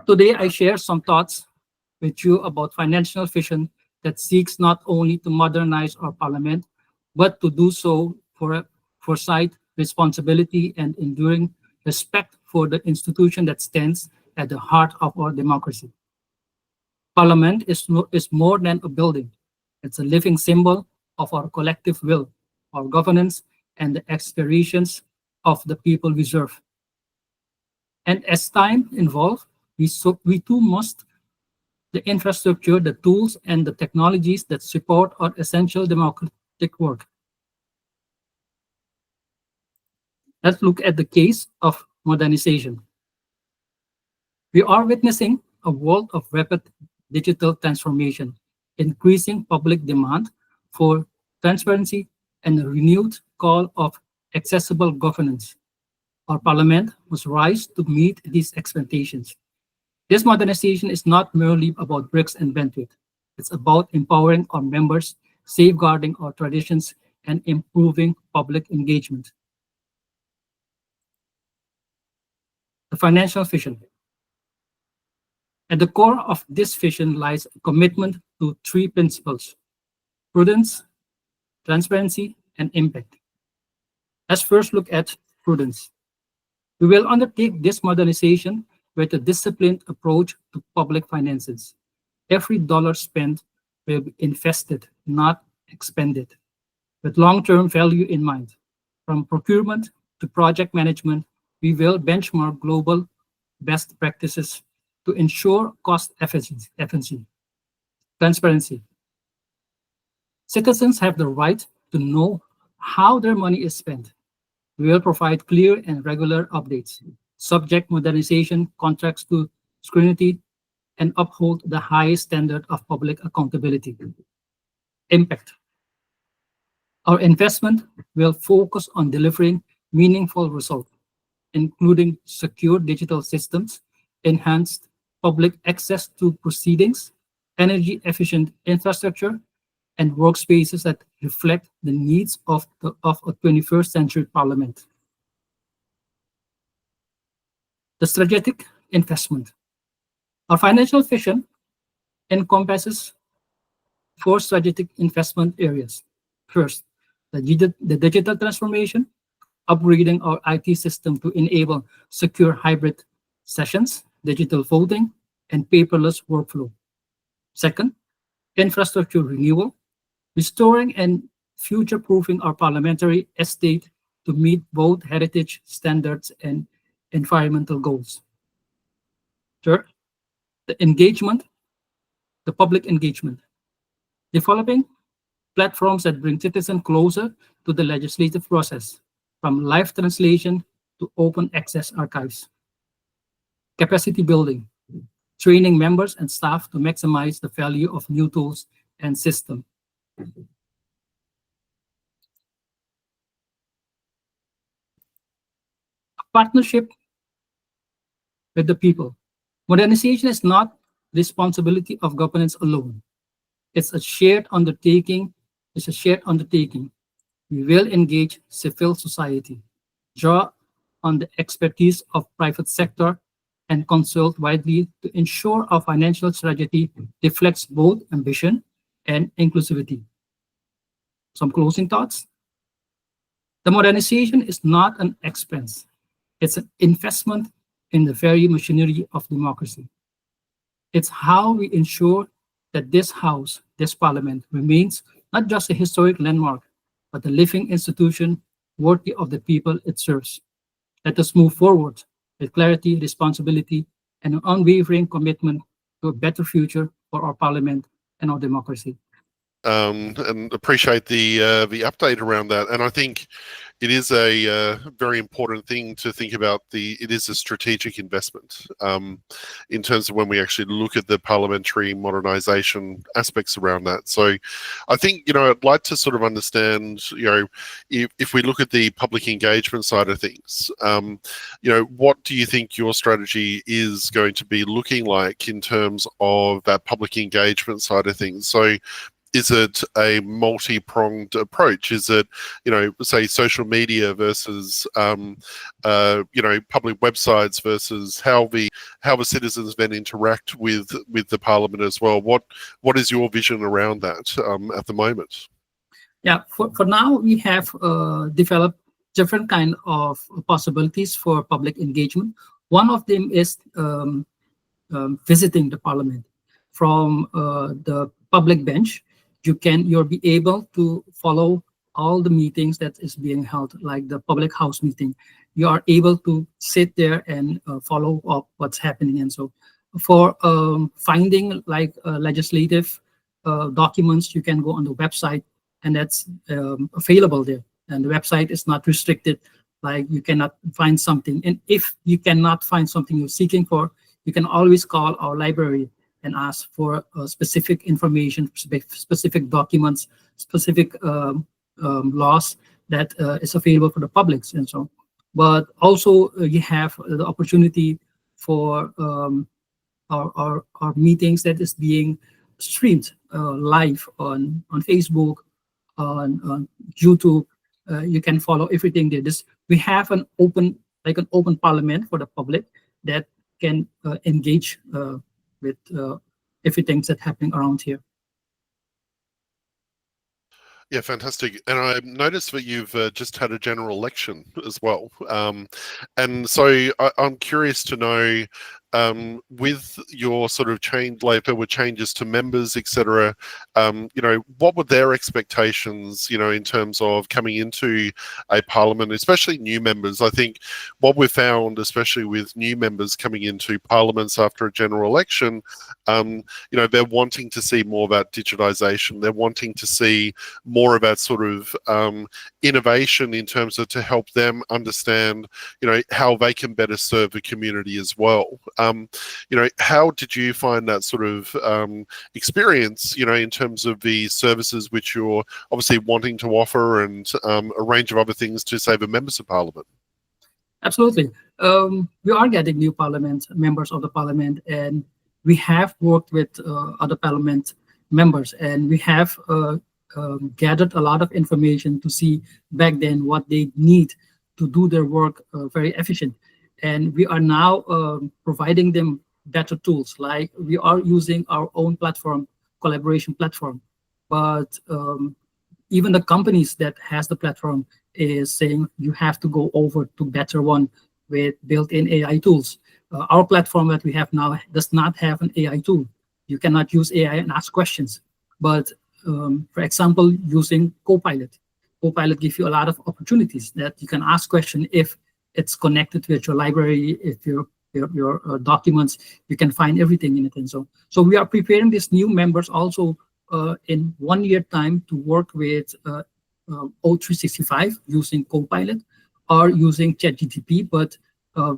Today, I share some thoughts with you about financial vision that seeks not only to modernize our parliament, but to do so for foresight, responsibility, and enduring respect for the institution that stands at the heart of our democracy. Parliament is more than a building. It's a living symbol of our collective will, our governance, and the aspirations of the people we serve. And as time evolves, we too must the infrastructure, the tools, and the technologies that support our essential democratic work. Let's look at the case of modernization. We are witnessing a world of rapid digital transformation, increasing public demand for transparency and a renewed call of accessible governance. Our parliament must rise to meet these expectations. This modernization is not merely about bricks and bandwidth. It's about empowering our members, safeguarding our traditions, and improving public engagement. The financial vision. At the core of this vision lies a commitment to three principles: prudence, transparency, and impact. Let's first look at prudence. We will undertake this modernization with a disciplined approach to public finances. Every dollar spent will be invested, not expended, with long-term value in mind. From procurement to project management, we will benchmark global best practices to ensure cost efficiency. Transparency. Citizens have the right to know how their money is spent. We will provide clear and regular updates, subject modernization contracts to scrutiny, and uphold the highest standard of public accountability. Impact. Our investment will focus on delivering meaningful results, including secure digital systems, enhanced public access to proceedings, energy-efficient infrastructure, and workspaces that reflect the needs of a 21st century parliament. The strategic investment. Our financial vision encompasses four strategic investment areas. First, the digital transformation, upgrading our IT system to enable secure hybrid sessions, digital voting, and paperless workflow. Second, infrastructure renewal, restoring and future-proofing our parliamentary estate to meet both heritage standards and environmental goals. Third, the public engagement, developing platforms that bring citizens closer to the legislative process, from live translation to open access archives. Capacity building, training members and staff to maximize the value of new tools and systems. Partnership with the people. Modernization is not the responsibility of governance alone. It's a shared undertaking. We will engage civil society, draw on the expertise of private sector, and consult widely to ensure our financial strategy reflects both ambition and inclusivity. Some closing thoughts. The modernization is not an expense. It's an investment in the very machinery of democracy. It's how we ensure that this house, this parliament, remains not just a historic landmark, but a living institution worthy of the people it serves. Let us move forward with clarity, responsibility, and an unwavering commitment to a better future for our parliament and our democracy. And appreciate the update around that. And I think it is a very important thing to think about. It is a strategic investment in terms of when we actually look at the parliamentary modernisation aspects around that. So I think, I'd like to sort of understand, if we look at the public engagement side of things, what do you think your strategy is going to be looking like in terms of that public engagement side of things? So is it a multi-pronged approach? Is it, say social media versus, public websites versus how the citizens then interact with the Parliament as well? What is your vision around that at the moment? Yeah, for now, we have developed different kind of possibilities for public engagement. One of them is visiting the Parliament from the public bench. You'll be able to follow all the meetings that is being held, like the public house meeting. You are able to sit there and follow up what's happening. And so for finding like legislative documents, you can go on the website, and that's available there. And the website is not restricted, like you cannot find something. And if you cannot find something you're seeking for, you can always call our library and ask for specific information, specific documents, specific laws that is available for the publics and so on. But also you have the opportunity for our meetings that is being streamed live on Facebook, on YouTube. You can follow everything there. We have an open Parliament for the public that can engage with everything that's happening around here. Yeah, fantastic. And I noticed that you've just had a general election as well. And so I'm curious to know, with your sort of change, like there were changes to members, etc. What were their expectations, in terms of coming into a Parliament, especially new members? I think what we've found, especially with new members coming into parliaments after a general election, they're wanting to see more about digitization. They're wanting to see more about sort of innovation in terms of to help them understand, how they can better serve the community as well. How did you find that sort of experience, in terms of the services which you're obviously wanting to offer, and a range of other things to say the members of Parliament? Absolutely. We are getting new members of the Parliament, and we have worked with other Parliament members, and we have gathered a lot of information to see back then what they need to do their work very efficient. And we are now providing them better tools, like we are using our own platform, collaboration platform. But even the companies that has the platform is saying you have to go over to better one with built-in AI tools. Our platform that we have now does not have an AI tool. You cannot use AI and ask questions. But for example, using Copilot. Copilot gives you a lot of opportunities that you can ask questions if it's connected with your library, if your documents, you can find everything in it. And so we are preparing these new members also in 1 year time to work with O365 using Copilot or using ChatGPT, but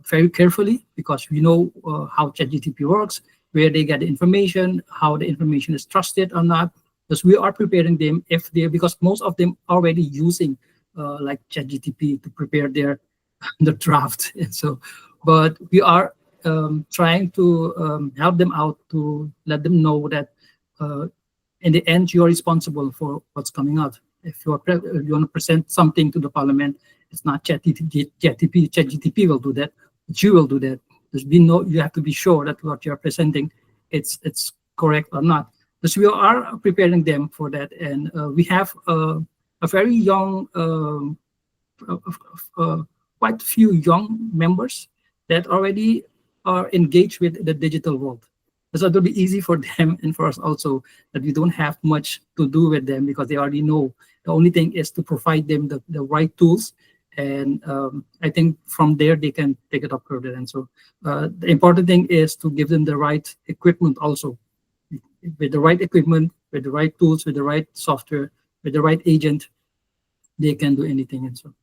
very carefully, because we know how ChatGPT works, where they get the information, how the information is trusted or not. Because we are preparing them because most of them are already using like ChatGPT to prepare the draft. And so, but we are trying to help them out, to let them know that in the end, you're responsible for what's coming out. If you want to present something to the Parliament, it's not ChatGPT will do that, but you will do that. You have to be sure that what you're presenting, it's correct or not. Because we are preparing them for that, and we have a very young, quite a few young members that already are engaged with the digital world. So it'll be easy for them and for us also, that we don't have much to do with them because they already know. The only thing is to provide them the right tools, and I think from there they can take it up further. And so the important thing is to give them the right equipment also. With the right equipment, with the right tools, with the right software, with the right agent, they can do anything. And so.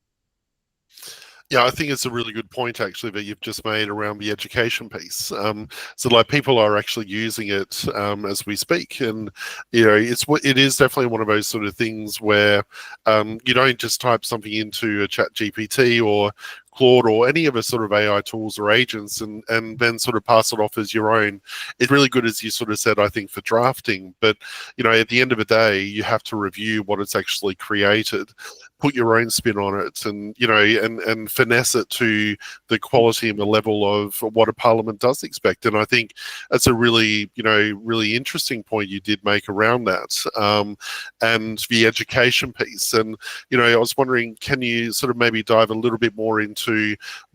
Yeah, I think it's a really good point actually that you've just made around the education piece. So like people are actually using it as we speak, and it is definitely one of those sort of things where you don't just type something into a Chat GPT or Claude or any of a sort of AI tools or agents, and then sort of pass it off as your own. It's really good, as you sort of said, I think, for drafting. But at the end of the day, you have to review what it's actually created, put your own spin on it, and and finesse it to the quality and the level of what a parliament does expect. And I think that's a really really interesting point you did make around that, and the education piece. And I was wondering, can you sort of maybe dive a little bit more into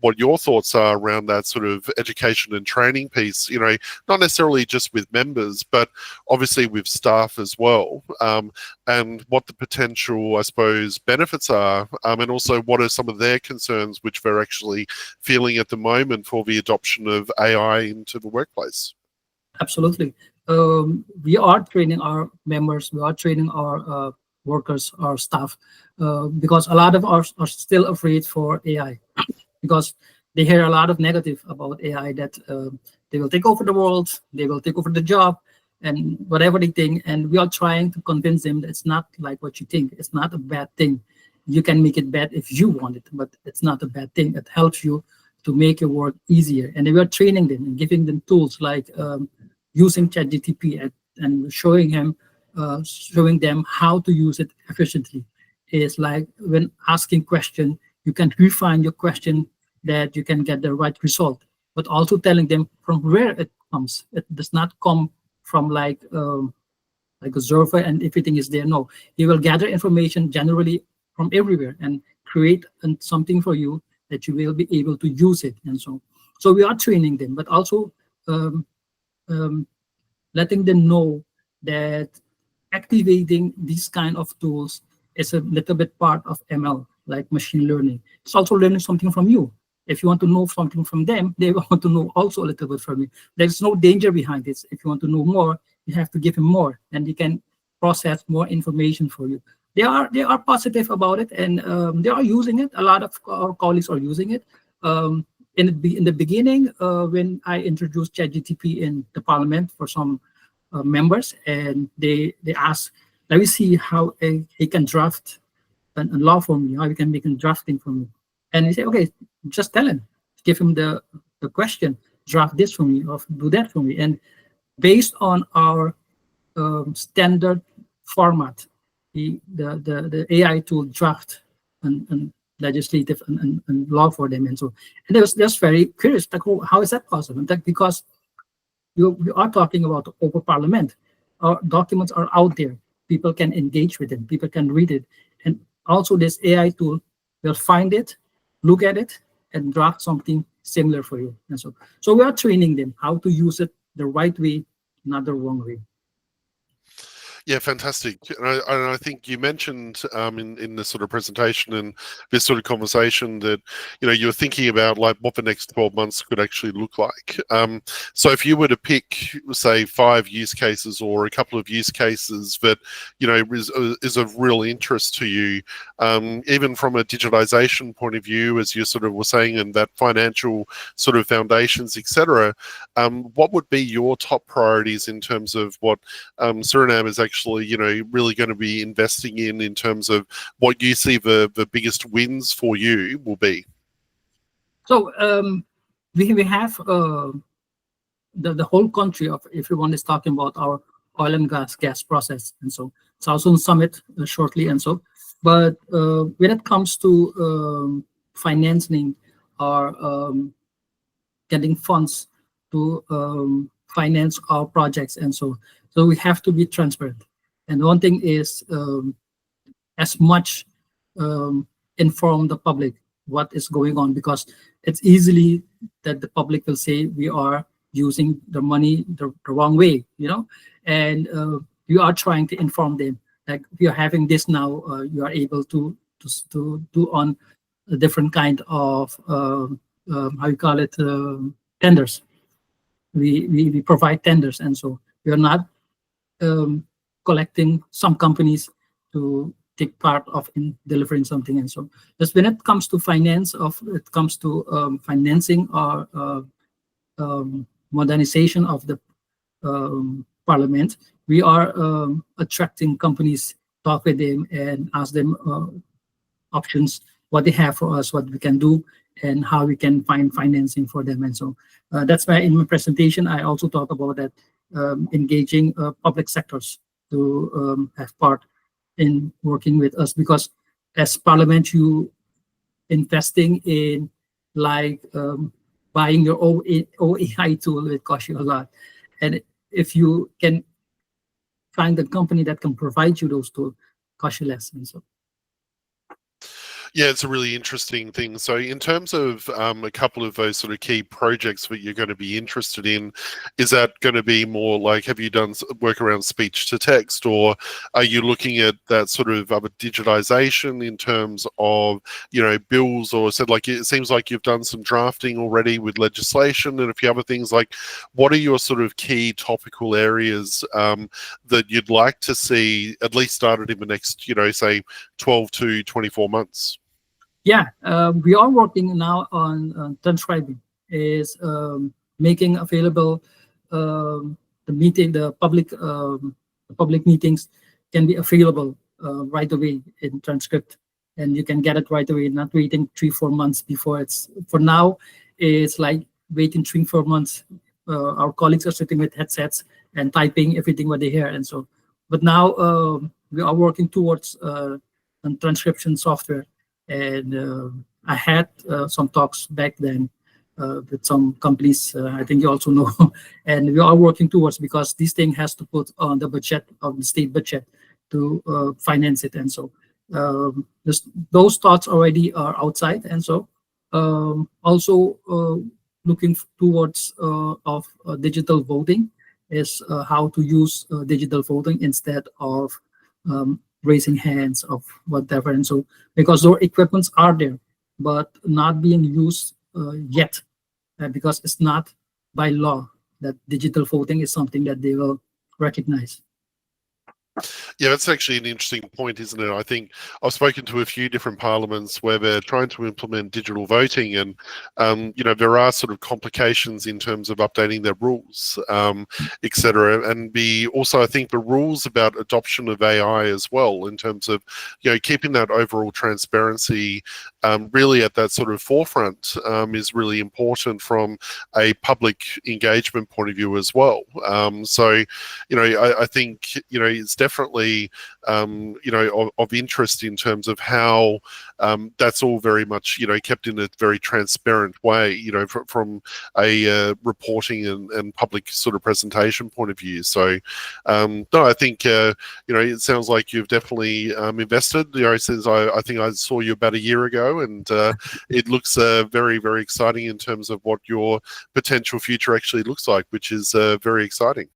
what your thoughts are around that sort of education and training piece? Not necessarily just with members, but obviously with staff as well, and what the potential, I suppose, benefits are, and also what are some of their concerns which they're actually feeling at the moment for the adoption of AI into the workplace. Absolutely. We are training our members, we are training our workers, our staff, because a lot of us are still afraid for AI, because they hear a lot of negative about AI, that they will take over the world, they will take over the job, and whatever they think. And we are trying to convince them that it's not like what you think. It's not a bad thing. You can make it bad if you want it, but it's not a bad thing. It helps you to make your work easier. And we are training them and giving them tools like using ChatGPT and showing them how to use it efficiently. It's like when asking question, you can refine your question that you can get the right result, but also telling them from where it comes. It does not come from like a server and everything is there. No, he will gather information generally from everywhere and create something for you that you will be able to use it. And so we are training them, but also letting them know that activating these kind of tools is a little bit part of ML, like machine learning. It's also learning something from you. If you want to know something from them, they want to know also a little bit from you. There's no danger behind this. If you want to know more, you have to give him more, and he can process more information for you. They are positive about it, and they are using it. A lot of our colleagues are using it. In the beginning, when I introduced ChatGPT in the Parliament for some members, and they asked, let me see how he can draft a law for me, how he can make a drafting for me. And he said, okay, just tell him, give him the question, draft this for me, or do that for me. And based on our standard format, the AI tool draft and legislative and law for them. And they was just very curious, like, oh, how is that possible? And because we are talking about over Parliament. Our documents are out there. People can engage with it. People can read it. And also this AI tool will find it, look at it, and draft something similar for you. And so we are training them how to use it the right way, not the wrong way. Yeah, fantastic. And I think you mentioned in this sort of presentation and this sort of conversation that you're thinking about like what the next 12 months could actually look like. So if you were to pick, say, 5 use cases or a couple of use cases that is of real interest to you, even from a digitalization point of view, as you sort of were saying, and that financial sort of foundations, etc., what would be your top priorities in terms of what Suriname is actually really going to be investing in terms of what you see the biggest wins for you will be? So we have the whole country of everyone is talking about our oil and gas process, and so it's also on summit shortly. And so, but when it comes to financing or getting funds to finance our projects, and so we have to be transparent. And one thing is as much inform the public what is going on, because it's easily that the public will say we are using the money the wrong way, and you are trying to inform them like we are having this now. You are able to do on a different kind of how you call it, tenders. We provide tenders, and so we are not collecting some companies to take part of in delivering something. And so just when it comes to financing or modernization of the Parliament, we are attracting companies, talk with them and ask them options what they have for us, what we can do, and how we can find financing for them. And so that's why in my presentation, I also talk about that engaging public sectors to have part in working with us, because as Parliament, you investing in like buying your own AI tool, it costs you a lot. And if you can find a company that can provide you those tools, cost you less. And so yeah, it's a really interesting thing. So in terms of a couple of those sort of key projects that you're going to be interested in, is that going to be more like, have you done work around speech to text, or are you looking at that sort of digitization in terms of, you know, bills, or said, like, it seems like you've done some drafting already with legislation and a few other things. Like, what are your sort of key topical areas that you'd like to see at least started in the next, you know, say 12 to 24 months? yeah, we are working now on transcribing, is making available the public meetings can be available right away in transcript, and you can get it right away, not waiting 3-4 months before. It's for now, it's like waiting 3-4 months. Our colleagues are sitting with headsets and typing everything what they hear, and so. But now we are working towards transcription software. And I had some talks back then with some companies, I think you also know, and we are working towards, because this thing has to put on the budget of the state budget to finance it. And so those thoughts already are outside. And so also looking towards of digital voting, is how to use digital voting instead of raising hands of whatever. And so, because those equipments are there, but not being used yet, because it's not by law that digital voting is something that they will recognize. Yeah, that's actually an interesting point, isn't it? I think I've spoken to a few different parliaments where they're trying to implement digital voting, and you know, there are sort of complications in terms of updating their rules, etc. And also, I think the rules about adoption of AI as well, in terms of, you know, keeping that overall transparency really at that sort of forefront is really important from a public engagement point of view as well. So, you know, I think, you know, it's definitely you know, of interest in terms of how that's all very much, you know, kept in a very transparent way, you know, from a reporting and public sort of presentation point of view. So no, I think you know, it sounds like you've definitely invested, you know, since I think I saw you about a year ago, and it looks very, very exciting in terms of what your potential future actually looks like, which is very exciting.